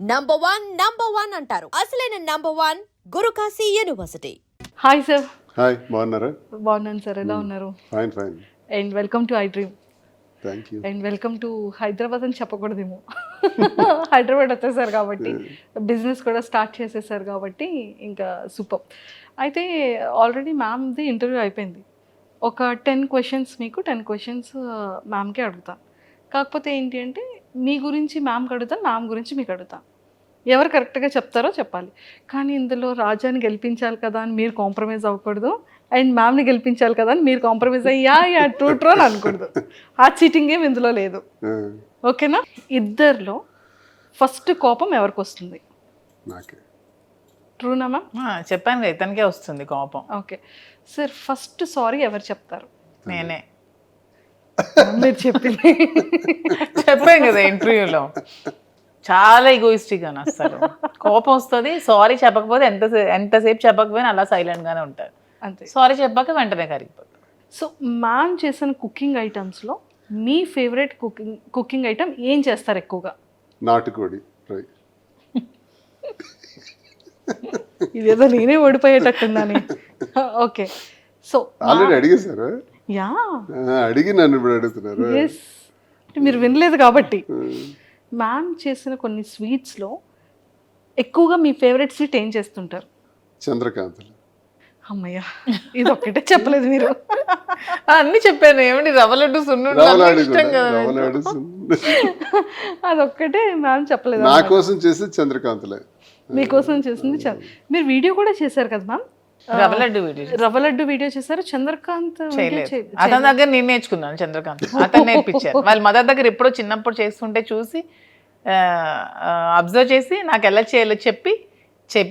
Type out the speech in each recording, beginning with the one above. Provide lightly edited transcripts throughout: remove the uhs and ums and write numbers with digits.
Number one అంటారు. అసలైన number one Gurukashi university. Hi sir. Hi, బాగున్నారా? బాగున్నాను సార్, ఎలా ఉన్నారు? Fine fine, and welcome to iDream. Thank you. And welcome to Hyderabad అని చెప్పకూడదేమో, హైదరాబాద్ వచ్చేసారు కాబట్టి, బిజినెస్ కూడా స్టార్ట్ చేసేసారు కాబట్టి ఇంకా సూపర్. అయితే ఆల్రెడీ మ్యామ్ది ఇంటర్వ్యూ అయిపోయింది. ఒక 10 క్వశ్చన్స్ మీకు, 10 క్వశ్చన్స్ మ్యామ్కే అడుగుతాను. కాకపోతే ఏంటి అంటే మీ గురించి మ్యామ్కి అడుగుతాను, మ్యామ్ గురించి మీకు అడుగుతాను. ఎవరు కరెక్ట్గా చెప్తారో చెప్పాలి. కానీ ఇందులో రాజాని గెలిపించాలి కదా అని మీరు కాంప్రమైజ్ అవ్వకూడదు, అండ్ మ్యామ్ని గెలిపించాలి కదా అని మీరు కాంప్రమైజ్ అయ్యా ట్రూ అని అనకూడదు. ఆ చీటింగ్ ఏం ఇందులో లేదు, ఓకేనా? ఇద్దరిలో ఫస్ట్ కోపం ఎవరికి వస్తుంది? నాకే. ట్రూనా మ్యామ్? చెప్పాను కదా, ఇతనికే వస్తుంది కోపం. ఓకే సార్, ఫస్ట్ సారీ ఎవరు చెప్తారు? నేనే మీరు చెప్పింది చెప్పాను కదా ఇంటర్వ్యూలో, చాలా ఈగోయిస్టిక్గా వస్తారు. కోపం వస్తుంది, సారీ చెప్పకపోతే ఎంతసేపు చెప్పకపోయినా అలా సైలెంట్గానే ఉంటారు. అంతే, సారీ చెప్పాక వెంటనే కరిగిపోతారు. సో మ్యామ్ చేసిన కుకింగ్ ఐటమ్స్లో మీ ఫేవరెట్ కుకింగ్ ఐటమ్ ఏం చేస్తారు ఎక్కువగా? నాటుకోడి ఫ్రై. ఇదేదో నేనే ఓడిపోయేటట్టున్నాను. ఓకే, సో ఆల్రెడీ అడిగేశారు, యా అడిగి నన్ను ఇప్పుడు అడుగుతున్నారు. ఎస్, మీరు వినలేదు కాబట్టి. మ్యామ్ చేసిన కొన్ని స్వీట్స్లో ఎక్కువగా మీ ఫేవరెట్ స్వీట్ ఏం చేస్తుంటారు? చంద్రకాంతలు. అమ్మయ్య, ఇది ఒక్కటే చెప్పలేదు మీరు. అన్ని చెప్పాను. ఏమండి, రవ్వ లడ్డు, సున్నుండలు రవ్వలాడు ఇష్టం కూడా, కదా. రవ్వలాడు. అదొక్కటే మ్యామ్ చెప్పలేదు. నా కోసం చేసి చంద్రకాంతలే. మీకోసం చేసింది మీరు వీడియో కూడా చేశారు కదా మ్యామ్, రవ్వ లడ్డు వీడియో రవ్వ లడ్డు వీడియో చేశారు. చంద్రకాంత్ చేయలేదు, అతని దగ్గర నేను నేర్చుకున్నాను. చంద్రకాంత్ అతను నేర్పించారు. వాళ్ళ మదర్ దగ్గర ఎప్పుడో చిన్నప్పుడు చేస్తుంటే చూసి అబ్జర్వ్ చేసి నాకు ఎలా చేయాలో చెప్పి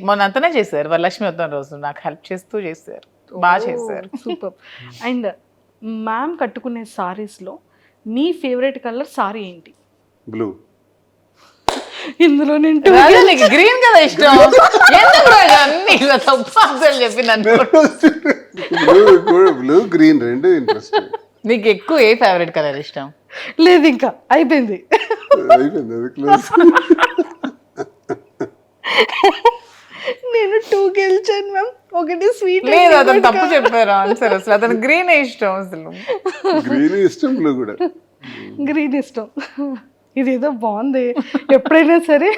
మొన్న అంతనే చేశారు. వరలక్ష్మి వద్దాం రోజు నాకు హెల్ప్ చేస్తూ చేశారు, బాగా చేశారు. సూపర్. అండ్ మ్యామ్ కట్టుకునే సారీస్లో మీ ఫేవరెట్ కలర్ సారీ ఏంటి? బ్లూ. ఇందులో నేను రాజా, నీకు గ్రీన్ కదా ఇష్టం. ఎందుకు రాజా అన్ని ఇలా తప్పు ఆన్సర్లు చెప్పి నన్ను? బ్లూ గ్రీన్ రెండు ఇంట్రెస్ట్. నీకు ఎక్కువ ఏ ఫేవరెట్ కలర్ ఇష్టం? లేదు, ఇంకా అయిపోయింది. అయిపోయింది, అది క్లోజ్. నేను 2 గెలిచాను మ్యామ్, ఒకటి స్వీట్. లేదు, అతను తప్పు చెప్పారు ఆన్సర్. అసలు అతను గ్రీన్ ఇష్టం. అసలు గ్రీన్ ఇష్టం, బ్లూ కూడా. గ్రీన్ ఇష్టం. ఇదేదో బాగుంది. ఎప్పుడైనా సరే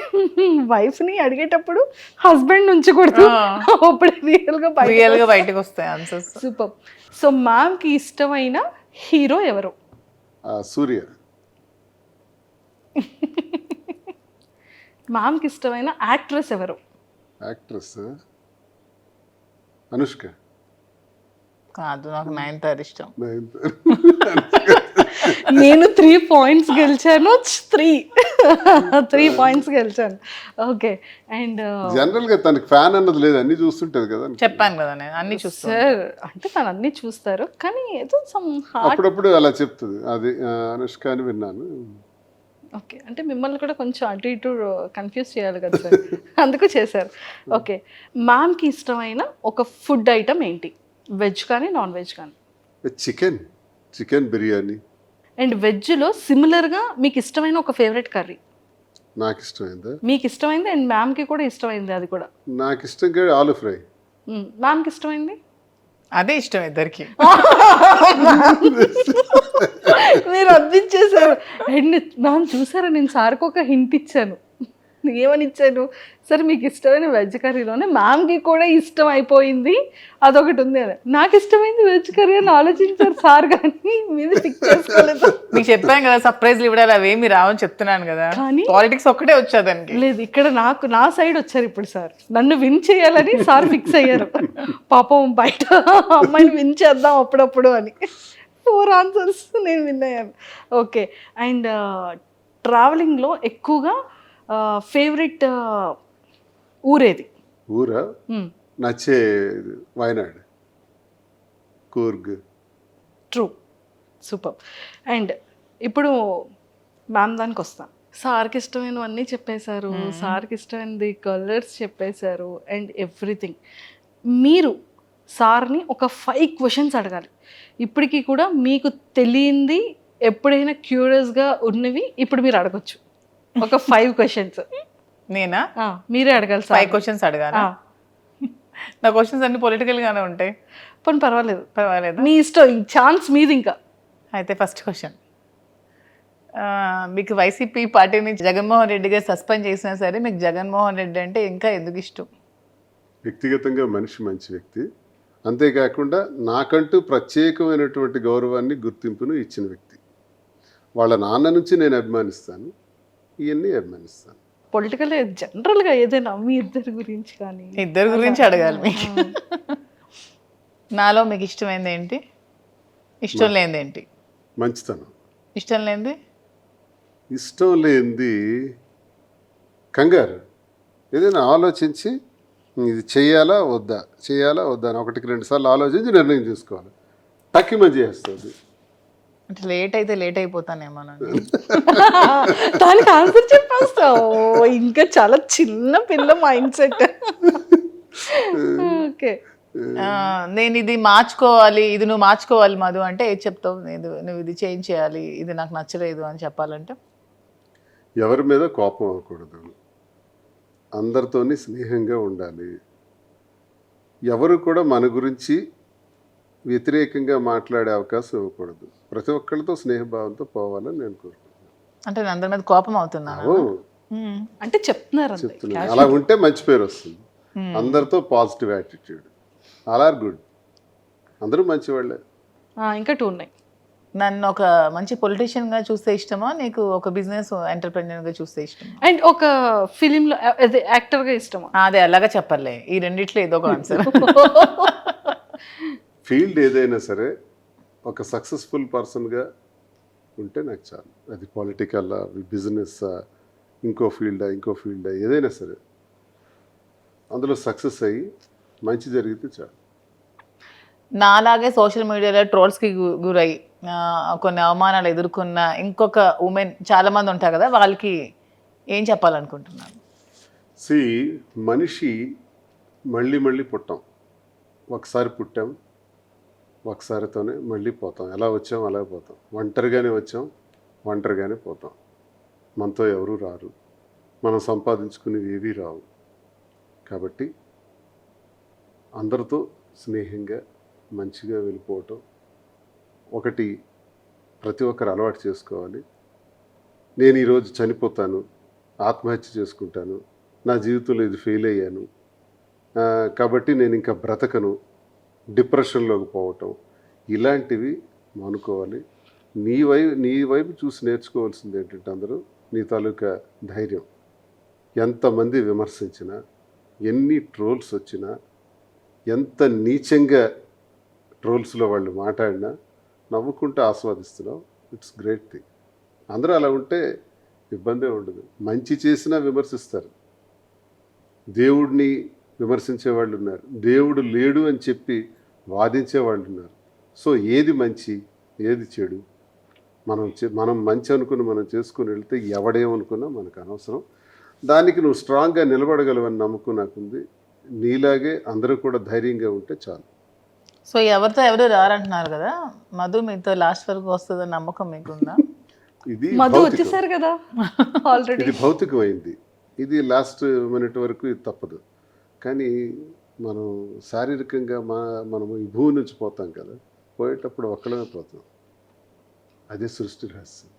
వైఫ్ని అడిగేటప్పుడు హస్బెండ్ ఉంచకూడదు, అప్పుడు రియల్గా బయటకు వస్తాయి ఆన్సర్స్. సూపర్. సో మ్యామ్కి ఇష్టమైన హీరో ఎవరు? సూర్య. మ్యామ్కి ఇష్టమైన యాక్ట్రెస్ ఎవరు? యాక్ట్రెస్ అనుష్క. కాదు, నాకు 9th ఇష్టం. నేను 3 పాయింట్స్ గెలిచాను. 3 పాయింట్స్ గెలిచాను. ఓకే. అండ్ జనరల్ గా తనకి ఫ్యాన్ అన్నది లేదు, అన్ని చూస్తుంటది కదా. చెప్పాను కదా, నేను అన్ని చూస్తాను సార్. అంటే తను అన్ని చూస్తారు, కానీ ఏదో సమ్ అప్పుడప్పుడు అలా చెప్తుంది. అది అనుష్క అని విన్నాను. ఓకే, అంటే మిమ్మల్ని కూడా కొంచెం అటు ఇటు కన్ఫ్యూజ్ చేయాలి కదా సార్, అందుకు చేశారు. ఓకే, మ్యామ్కి ఇష్టమైన ఒక ఫుడ్ ఐటమ్ ఏంటి? వెజ్ కానీ నాన్ వెజ్ కానీ? చికెన్ బిర్యానీ. అండ్ వెజ్లో సిమిలర్గా మీకు ఇష్టమైన ఒక ఫేవరెట్ కర్రీ? నాకు ఇష్టమైందా? మీకు ఇష్టమైంది అండ్ మ్యామ్కి కూడా ఇష్టమైంది అది కూడా? నాకు ఇష్టంగా ఆలు ఫ్రై. మ్యామ్కి ఇష్టమైంది అదే ఇష్టం ఇద్దరికి. మీరు అందించేశారు. అండ్ మ్యామ్ చూసారా, నేను సార్కి ఒక హింట్ ఇచ్చాను. ఏమని ఇచ్చాను? సరే మీకు ఇష్టమైన వెజ్ కర్రీలోనే మ్యామ్కి కూడా ఇష్టం అయిపోయింది అదొకటి ఉంది అని. నాకు ఇష్టమైంది వెజ్ కర్రీ అని ఆలోచించారు సార్, కానీ మీద పిక్ చేసుకోలేదు. మీకు చెప్పాను కదా, సర్ప్రైజ్లు ఇవ్వడాలి అవేమి రావని చెప్తున్నాను కదా. కానీ పాలిటిక్స్ ఒక్కటే వచ్చేదానికి లేదు, ఇక్కడ నా సైడ్ వచ్చారు ఇప్పుడు సార్. నన్ను విన్ చేయాలని సార్ ఫిక్స్ అయ్యారు. పాపం బయట అమ్మాయిని విన్ చేద్దాం అప్పుడప్పుడు అని. 4 ఆన్సర్స్ నేను విన్ అయ్యాను. ఓకే. అండ్ ట్రావెలింగ్లో ఎక్కువగా ఫేవరెట్ ఊరేది? ఊరా నచ్చే Wayanad, Coorg. True, super. And ఇప్పుడు మ్యామ్ దానికి వస్తాం. సార్కి ఇష్టమైనవన్నీ చెప్పేశారు, సార్కి ఇష్టమైనది కలర్స్ చెప్పేశారు అండ్ ఎవ్రీథింగ్. మీరు సార్ని ఒక 5 క్వశ్చన్స్ అడగాలి. ఇప్పటికీ కూడా మీకు తెలియంది ఎప్పుడైనా క్యూరియస్గా ఉన్నవి ఇప్పుడు మీరు అడగచ్చు. ఒక 5 క్వశ్చన్స్. నేనా మీరే అడగాలి 5 సార్. క్వశ్చన్స్ అడగాలి. నా క్వశ్చన్స్ అన్ని పొలిటికల్ గానే ఉంటాయి. పోనీ పర్వాలేదు, పర్వాలేదు. మీ ఇష్టం, ఛాన్స్ మీది. ఇంకా అయితే ఫస్ట్ క్వశ్చన్, మీకు వైసీపీ పార్టీ నుంచి జగన్మోహన్ రెడ్డి గారు సస్పెండ్ చేసినా సరే మీకు జగన్మోహన్ రెడ్డి అంటే ఇంకా ఎందుకు ఇష్టం? వ్యక్తిగతంగా మనిషి మంచి వ్యక్తి, అంతేకాకుండా నాకంటూ ప్రత్యేకమైనటువంటి గౌరవాన్ని గుర్తింపును ఇచ్చిన వ్యక్తి. వాళ్ళ నాన్న నుంచి నేను అభిమానిస్తాను, ఇవన్నీ అభిమానిస్తాను. పొలిటికల్ జనరల్గా ఏదైనా మీ ఇద్దరి గురించి కానీ. ఇద్దరు గురించి అడగాలి మీకు. నాలో మీకు ఇష్టమైంది ఏంటి, ఇష్టం లేనిది ఏంటి? మంచితనం. ఇష్టం లేనిది? ఇష్టం లేనిది కంగారు. ఏదైనా ఆలోచించి ఇది చేయాలా వద్దా అని 1-2 సార్లు ఆలోచించి నిర్ణయం తీసుకోవాలి. టక్కిమని చేస్తుంది. అంటే లేట్ అయితే లేట్ అయిపోతానేమో. దానికి ఆన్సర్ చెప్పేస్తావు. ఇంకా చాలా చిన్న పిల్ల మైండ్ సెట్. ఓకే, నేను ఇది మార్చుకోవాలి, ఇది నువ్వు మార్చుకోవాలి మధు అంటే ఏది చెప్తావు? నువ్వు ఇది చేంజ్ చేయాలి, ఇది నాకు నచ్చలేదు అని చెప్పాలంటే? ఎవరి మీద కోపం అవ్వకూడదు, అందరితోని స్నేహంగా ఉండాలి, ఎవరు కూడా మన గురించి వ్యతిరేకంగా మాట్లాడే అవకాశం ఇవ్వకూడదు, ప్రతి ఒక్కరితో స్నేహభావంతో పోవాలని నేను కోరుకుంటున్నాను. అంటే నేను అందరి మీద కోపం అవుతున్నాను అంటే చెప్తున్నారు. చెప్తున్నాను, అలా ఉంటే మంచి పేరు వస్తుంది. అందరితో positive attitude, all are good, అందరూ మంచివాళ్ళే. ఇంకా 2 ఉన్నాయి. నన్ను ఒక మంచి పొలిటీషియన్ గా చూస్తే ఇష్టమా, నీకు ఒక బిజినెస్ ఎంటర్ప్రెన్యూర్ గా చూస్తే ఇష్టమా, అండ్ ఒక ఫిలిం లో యాక్టర్ గా ఇష్టమా? అదే అలాగా చెప్పలే, ఈ రెండిట్లో ఏదో ఒక ఆన్సర్. ఫీల్డ్ ఏదైనా సరే ఒక సక్సెస్ఫుల్ పర్సన్గా ఉంటే నాకు చాలు. అది పొలిటికల్లా, బిజినెస్, ఇంకో ఫీల్డా ఏదైనా సరే అందులో సక్సెస్ అయ్యి మంచి జరిగితే చాలు. నాలాగే సోషల్ మీడియాలో ట్రోల్స్కి గురై కొన్ని అవమానాలు ఎదుర్కొన్న ఇంకొక ఉమెన్ చాలా మంది ఉంటారు కదా, వాళ్ళకి ఏం చెప్పాలనుకుంటున్నాను? మనిషి మళ్ళీ పుట్టాం, ఒకసారి పుట్టాం, ఒకసారితోనే మళ్ళీ పోతాం. ఎలా వచ్చాం అలా పోతాం. ఒంటరిగానే వచ్చాం, ఒంటరిగానే పోతాం. మనతో ఎవరూ రారు, మనం సంపాదించుకునేవి ఏవీ రావు. కాబట్టి అందరితో స్నేహంగా మంచిగా వెళ్ళిపోవటం ఒకటి ప్రతి ఒక్కరు అలవాటు చేసుకోవాలి. నేను ఈరోజు చనిపోతాను, ఆత్మహత్య చేసుకుంటాను, నా జీవితంలో ఇది ఫెయిల్ అయ్యాను కాబట్టి నేను ఇంకా బ్రతకను, డిప్రెషన్లోకి పోవటం, ఇలాంటివి మానుకోవాలి. నీ వైపు చూసి నేర్చుకోవాల్సింది ఏంటంటే అందరూ నీ తాలూకా ధైర్యం. ఎంతమంది విమర్శించినా, ఎన్ని ట్రోల్స్ వచ్చినా, ఎంత నీచంగా ట్రోల్స్లో వాళ్ళు మాట్లాడినా నవ్వుకుంటూ ఆస్వాదిస్తున్నావు. It's great thing. అందరూ అలా ఉంటే ఇబ్బందే ఉండదు. మంచి చేసినా విమర్శిస్తారు, దేవుడిని విమర్శించే వాళ్ళు ఉన్నారు, దేవుడు లేడు అని చెప్పి వాదించే వాళ్ళు ఉన్నారు. సో ఏది మంచి ఏది చెడు మనం మంచి అనుకుని మనం చేసుకుని వెళ్తే ఎవడేమనుకున్నా మనకు అనవసరం. దానికి నువ్వు స్ట్రాంగ్గా నిలబడగలవని నమ్మకం నాకుంది. నీలాగే అందరూ కూడా ధైర్యంగా ఉంటే చాలు. సో ఎవరితో ఎవరు రారంటున్నారు కదా, మధు మీతో లాస్ట్ వరకు వస్తుందని నమ్మకం మీకుందా? ఇది మధు వచ్చేసారు కదా ఆల్రెడీ. ఇది భౌతికమైంది, ఇది లాస్ట్ మినిట్ వరకు ఇది తప్పదు. కానీ మనం శారీరకంగా మనము ఈ భూమి నుంచి పోతాం కదా, పోయేటప్పుడు ఒక్కడమే పోతాం. అదే సృష్టి రహస్యం.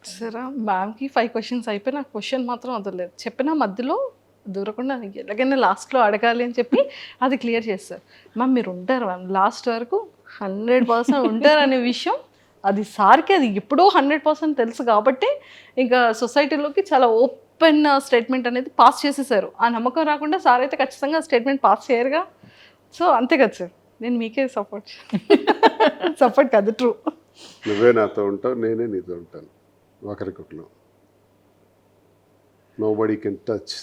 సరే, మ్యామ్కి 5 క్వశ్చన్స్ అయిపోయి నాకు క్వశ్చన్ మాత్రం వదలలేదు. చెప్పిన మధ్యలో దూరకుండా ఎలాగైనా లాస్ట్లో అడగాలి అని చెప్పి అది క్లియర్ చేస్తారు. మ్యామ్ మీరు ఉంటారు మ్యామ్ లాస్ట్ వరకు 100% ఉంటారు అనే విషయం అది సార్కి అది ఎప్పుడో 100% తెలుసు కాబట్టి ఇంకా సొసైటీలోకి చాలా ఓపెన్ స్టేట్మెంట్ అనేది పాస్ చేసేసారు. ఆ నమ్మకం రాకుండా సార్ అయితే ఖచ్చితంగా స్టేట్మెంట్ పాస్ చేయరుగా. సో అంతే కదా సార్, నేను మీకే సపోర్ట్ కాదు, ట్రూ. నువ్వే నాతో ఉంటావు, నేనే నీతో ఉంటాను. ఒకరికొకరు. Nobody can touch